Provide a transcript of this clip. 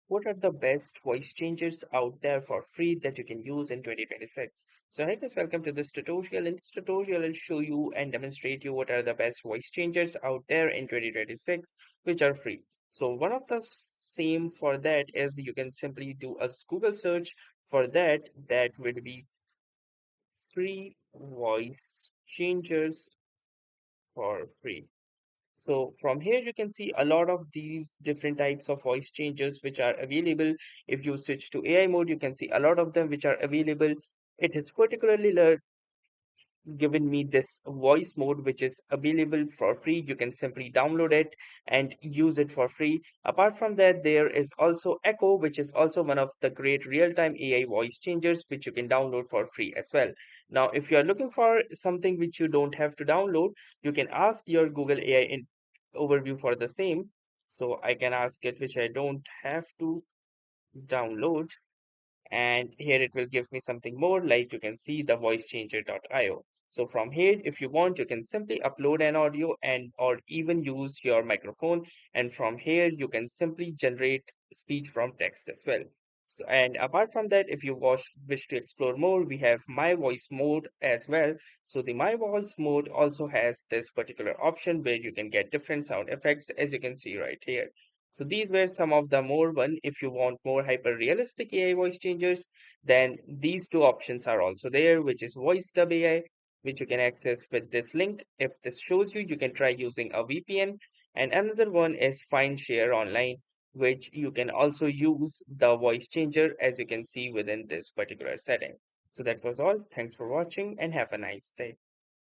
what are the best voice changers out there for free that you can use in 2026. So hey guys, welcome to this tutorial. In this tutorial, I'll show you and demonstrate you what are the best voice changers out there in 2026 which are free. So one of the same for that is you can simply do a Google search for that. That would be free voice changers for free. So from here, you can see a lot of these different types of voice changes which are available. If you switch to AI mode, you can see a lot of them which are available. It is particularly given me this voice mode which is available for free. You can simply download it and use it for free. Apart from that, there is also Echo, which is also one of the great real-time AI voice changers which you can download for free as well. Now if you are looking for something which you don't have to download, you can ask your Google AI in overview for the same. So I can ask it which I don't have to download, and here it will give me something more, like you can see the voicechanger.io. So from here, if you want, you can simply upload an audio and or even use your microphone, and from here you can simply generate speech from text as well. So, and apart from that, if you wish to explore more, we have my voice mode as well. So the my voice mode also has this particular option where you can get different sound effects, as you can see right here. So these were some of the more one. If you want more hyper realistic AI voice changers, then these two options are also there, which is Voice Dub AI, which you can access with this link. If this shows you, you can try using a VPN. And another one is Find Share Online, which you can also use the voice changer, as you can see within this particular setting. So that was all. Thanks for watching and have a nice day.